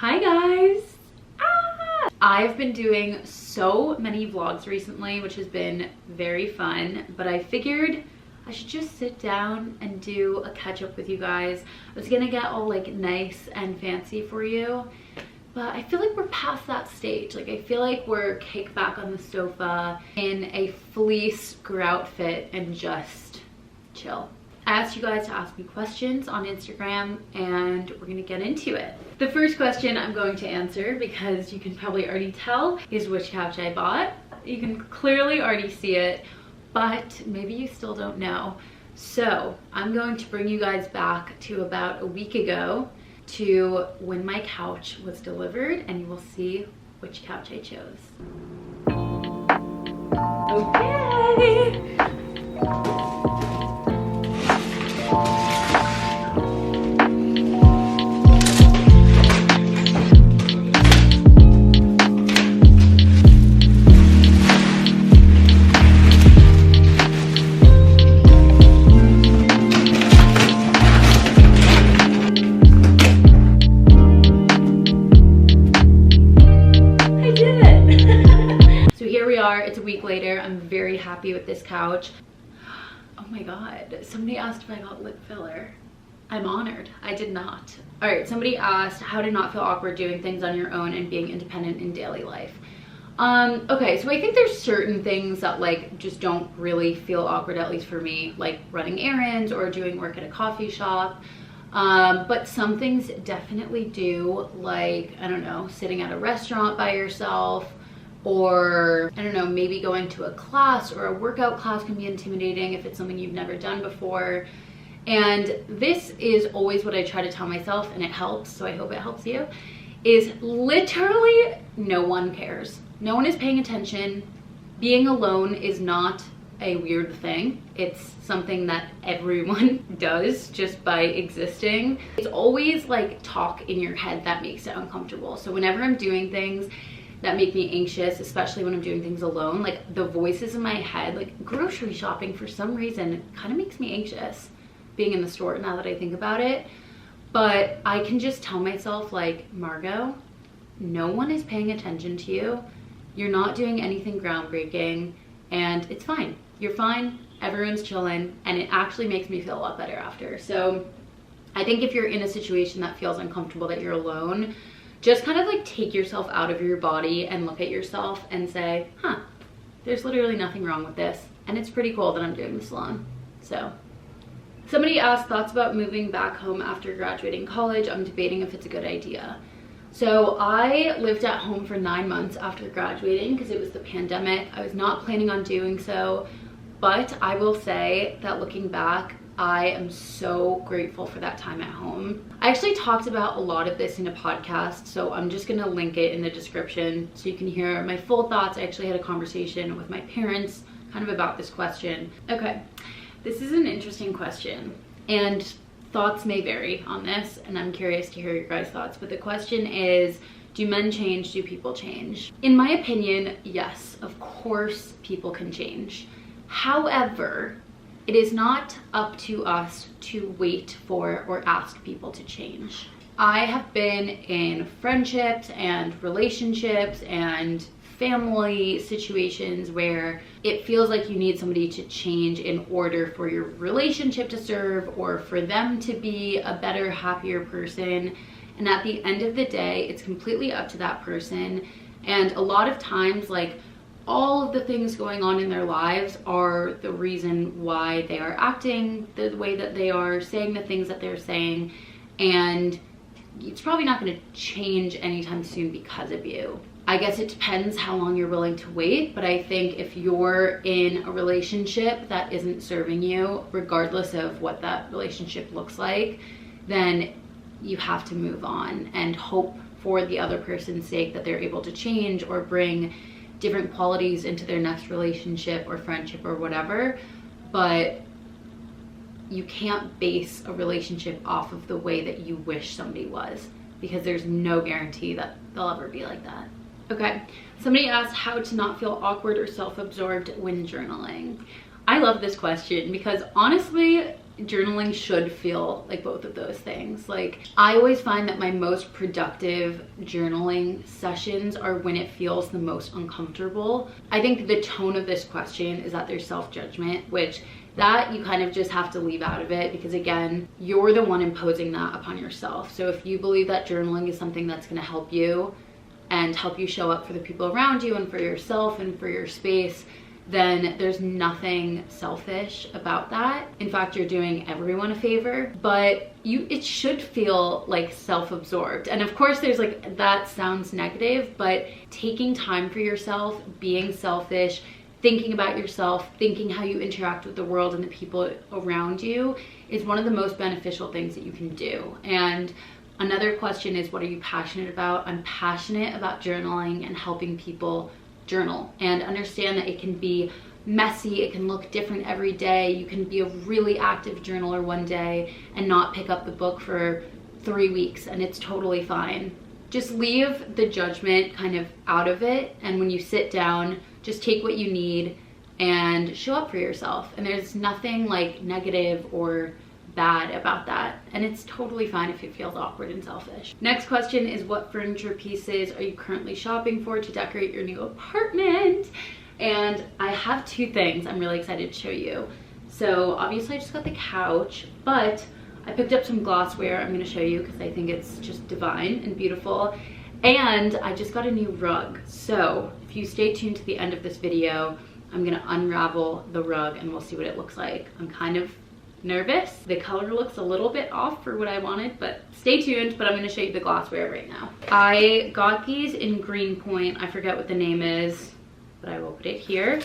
Hi guys! I've been doing so many vlogs recently, which has been very fun, but I figured I should just sit down and do a catch up with you guys. I was gonna get all like nice and fancy for you, but I feel like we're past that stage. Like I feel like we're kicked back on the sofa in a fleece grout fit and just chill. I asked you guys to ask me questions on Instagram and we're gonna get into it. The first question I'm going to answer, because you can probably already tell, is which couch I bought. You can clearly already see it, but maybe you still don't know. So I'm going to bring you guys back to about a week ago to when my couch was delivered, and you will see which couch I chose. Okay. It's a week later. I'm very happy with this couch. Oh my god, somebody asked if I got lip filler. I'm honored. I did not. All right, somebody asked how to not feel awkward doing things on your own and being independent in daily life. Okay, so I think there's certain things that like just don't really feel awkward, at least for me, like running errands or doing work at a coffee shop. But some things definitely do, like, I don't know, sitting at a restaurant by yourself, or I don't know, maybe going to a class or a workout class can be intimidating if it's something you've never done before. And this is always what I try to tell myself, and it helps, so I hope it helps you, is literally no one cares. No one is paying attention. Being alone is not a weird thing. It's something that everyone does just by existing. It's always like talk in your head that makes it uncomfortable. So whenever I'm doing things that make me anxious, especially when I'm doing things alone, like the voices in my head, like grocery shopping for some reason kind of makes me anxious being in the store now that I think about it. But I can just tell myself, like, Margot, no one is paying attention to you. You're not doing anything groundbreaking and it's fine. You're fine, everyone's chilling, and it actually makes me feel a lot better after. So I think if you're in a situation that feels uncomfortable, that you're alone, just kind of like take yourself out of your body and look at yourself and say, huh, there's literally nothing wrong with this. And it's pretty cool that I'm doing this alone. So somebody asked thoughts about moving back home after graduating college. I'm debating if it's a good idea. So I lived at home for 9 months after graduating because it was the pandemic. I was not planning on doing so, but I will say that looking back, I am so grateful for that time at home. I actually talked about a lot of this in a podcast, so I'm just gonna link it in the description so you can hear my full thoughts. I actually had a conversation with my parents kind of about this question. Okay, this is an interesting question, and thoughts may vary on this, and I'm curious to hear your guys' thoughts, but the question is, do men change? Do people change? In my opinion, yes, of course people can change. However, it is not up to us to wait for or ask people to change. I have been in friendships and relationships and family situations where it feels like you need somebody to change in order for your relationship to serve or for them to be a better, happier person. And at the end of the day, it's completely up to that person. And a lot of times, like, all of the things going on in their lives are the reason why they are acting the way that they are, saying the things that they're saying, and it's probably not going to change anytime soon because of you. I guess it depends how long you're willing to wait, but I think if you're in a relationship that isn't serving you, regardless of what that relationship looks like, then you have to move on and hope for the other person's sake that they're able to change or bring different qualities into their next relationship or friendship or whatever. But you can't base a relationship off of the way that you wish somebody was, because there's no guarantee that they'll ever be like that. Okay, somebody asked how to not feel awkward or self-absorbed when journaling. I love this question because honestly, journaling should feel like both of those things. Like, I always find that my most productive journaling sessions are when it feels the most uncomfortable. I think the tone of this question is that there's self-judgment, which that you kind of just have to leave out of it, because again, you're the one imposing that upon yourself. So if you believe that journaling is something that's going to help you and help you show up for the people around you and for yourself and for your space, then there's nothing selfish about that. In fact, you're doing everyone a favor, but it should feel like self-absorbed. And of course there's like, that sounds negative, but taking time for yourself, being selfish, thinking about yourself, thinking how you interact with the world and the people around you is one of the most beneficial things that you can do. And another question is, what are you passionate about? I'm passionate about journaling and helping people journal, and understand that it can be messy, it can look different every day. You can be a really active journaler one day and not pick up the book for 3 weeks, and it's totally fine. Just leave the judgment kind of out of it, and when you sit down, just take what you need and show up for yourself. And there's nothing like negative or bad about that, and it's totally fine if it feels awkward and selfish. Next question is, what furniture pieces are you currently shopping for to decorate your new apartment? And I have 2 things I'm really excited to show you. So obviously I just got the couch, but I picked up some glassware I'm going to show you because I think it's just divine and beautiful. And I just got a new rug. So if you stay tuned to the end of this video, I'm going to unravel the rug and we'll see what it looks like. I'm kind of nervous. The color looks a little bit off for what I wanted, but stay tuned. But I'm going to show you the glassware right now. I got these in Greenpoint. I forget what the name is, but I will put it here.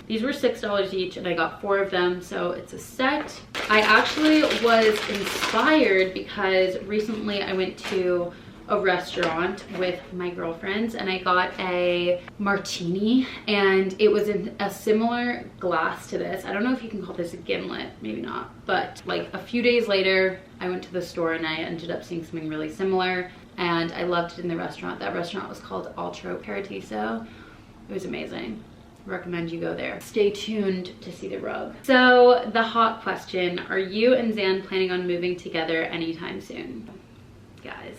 These were $6 each, and I got 4 of them, so it's a set. I actually was inspired because recently I went to a restaurant with my girlfriends and I got a martini, and it was in a similar glass to this. I don't know if you can call this a gimlet, maybe not, but like a few days later I went to the store and I ended up seeing something really similar, and I loved it in the restaurant. That restaurant was called Altro Paradiso. It was amazing. Recommend you go there. Stay tuned to see the rug. So the hot question, are you and Zan planning on moving together anytime soon? Guys,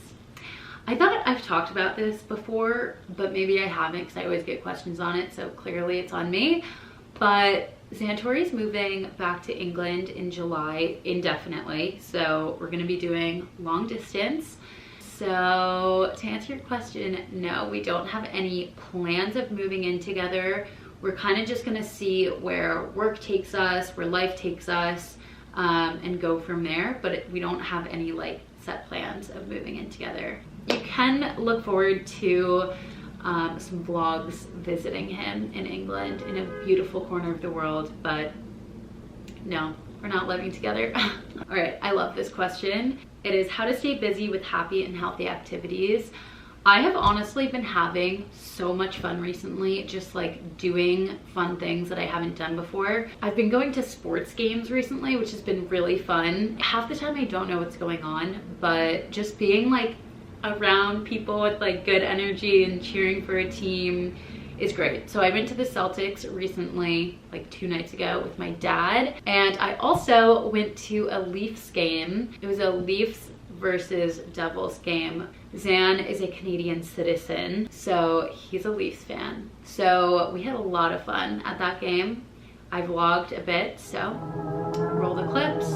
I thought I've talked about this before, but maybe I haven't because I always get questions on it, so clearly it's on me. But Santori's moving back to England in July indefinitely, so we're gonna be doing long distance. So to answer your question, no, we don't have any plans of moving in together. We're kind of just gonna see where work takes us, where life takes us, and go from there, but we don't have any like set plans of moving in together. You can look forward to some vlogs visiting him in England in a beautiful corner of the world, but no, we're not living together. All right, I love this question. It is how to stay busy with happy and healthy activities. I have honestly been having so much fun recently, just like doing fun things that I haven't done before. I've been going to sports games recently, which has been really fun. Half the time I don't know what's going on, but just being like around people with like good energy and cheering for a team is great. So I went to the Celtics recently, like 2 nights ago with my dad, and I also went to a Leafs game. It was a Leafs versus Devils game. Zan is a Canadian citizen, so he's a Leafs fan. So we had a lot of fun at that game. I vlogged a bit, so roll the clips.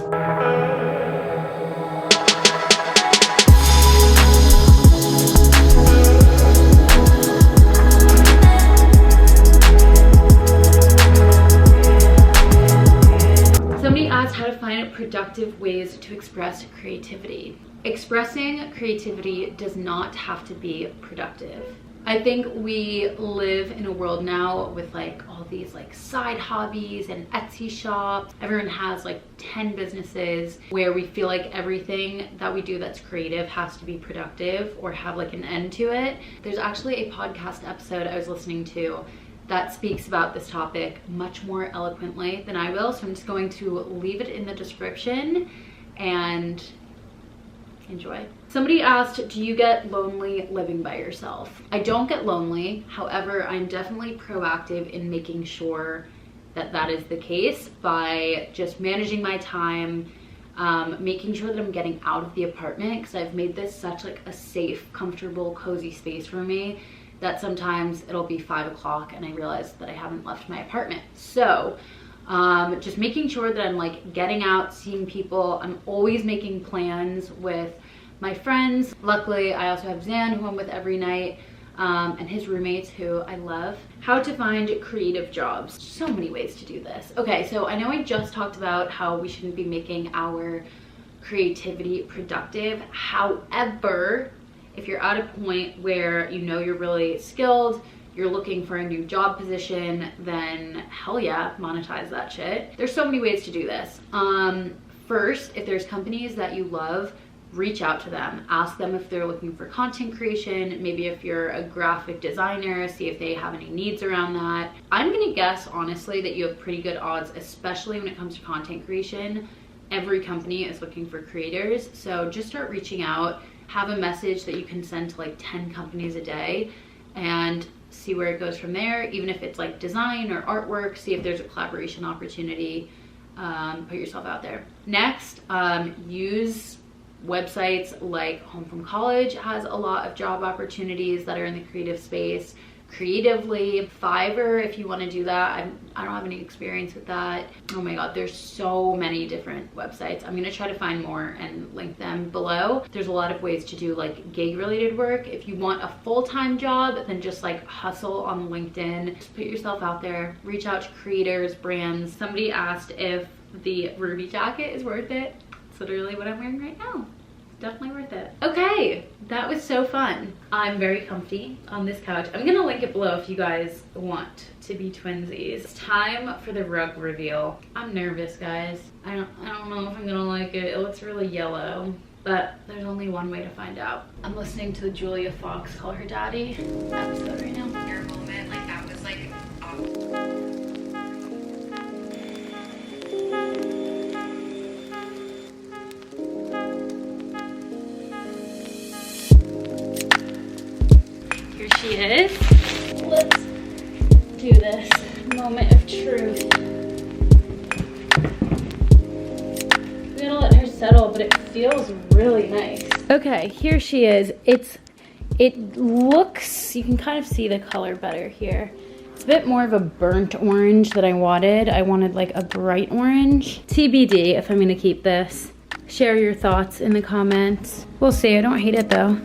Somebody asked how to find productive ways to express creativity. Expressing creativity does not have to be productive. I think we live in a world now with like all these like side hobbies and Etsy shops. Everyone has like 10 businesses where we feel like everything that we do that's creative has to be productive or have like an end to it. There's actually a podcast episode I was listening to that speaks about this topic much more eloquently than I will, so I'm just going to leave it in the description and enjoy. Somebody asked, do you get lonely living by yourself? I don't get lonely. However, I'm definitely proactive in making sure that that is the case by just managing my time, making sure that I'm getting out of the apartment, because I've made this such like a safe, comfortable, cozy space for me that sometimes it'll be 5 o'clock and I realize that I haven't left my apartment. So just making sure that I'm like getting out, seeing people. I'm always making plans with my friends. Luckily, I also have Zan, who I'm with every night, and his roommates, who I love. How to find creative jobs. So many ways to do this. Okay, so I know I just talked about how we shouldn't be making our creativity productive. However, if you're at a point where you know you're really skilled, you're looking for a new job position, then hell yeah, monetize that shit. There's so many ways to do this. First, if there's companies that you love, reach out to them. Ask them if they're looking for content creation. Maybe if you're a graphic designer, see if they have any needs around that. I'm gonna guess, honestly, that you have pretty good odds, especially when it comes to content creation. Every company is looking for creators, so just start reaching out. Have a message that you can send to like 10 companies a day and see where it goes from there. Even if it's like design or artwork, see if there's a collaboration opportunity. Put yourself out there. Next, use websites like Home from College has a lot of job opportunities that are in the creative space. Creatively, Fiverr, if you want to do that. I don't have any experience with that. Oh my god, there's so many different websites. I'm gonna try to find more and link them below. There's a lot of ways to do like gig related work. If you want a full-time job, then just like hustle on LinkedIn. Just put yourself out there, reach out to creators, brands. Somebody asked if the Ruby jacket is worth it. It's literally what I'm wearing right now. Definitely worth it. Okay, that was so fun. I'm very comfy on this couch. I'm gonna link it below if you guys want to be twinsies. It's time for the rug reveal. I'm nervous, guys. I don't know if I'm gonna like it. It looks really yellow, but there's only one way to find out. I'm listening to the Julia Fox Call Her Daddy episode right now. Your moment, like that was like Here she is. Let's do this moment of truth. I'm gonna let her settle, but it feels really nice. Okay, here she is. It looks, you can kind of see the color better here. It's a bit more of a burnt orange that I wanted. I wanted like a bright orange. TBD if I'm gonna keep this. Share your thoughts in the comments. We'll see, I don't hate it though.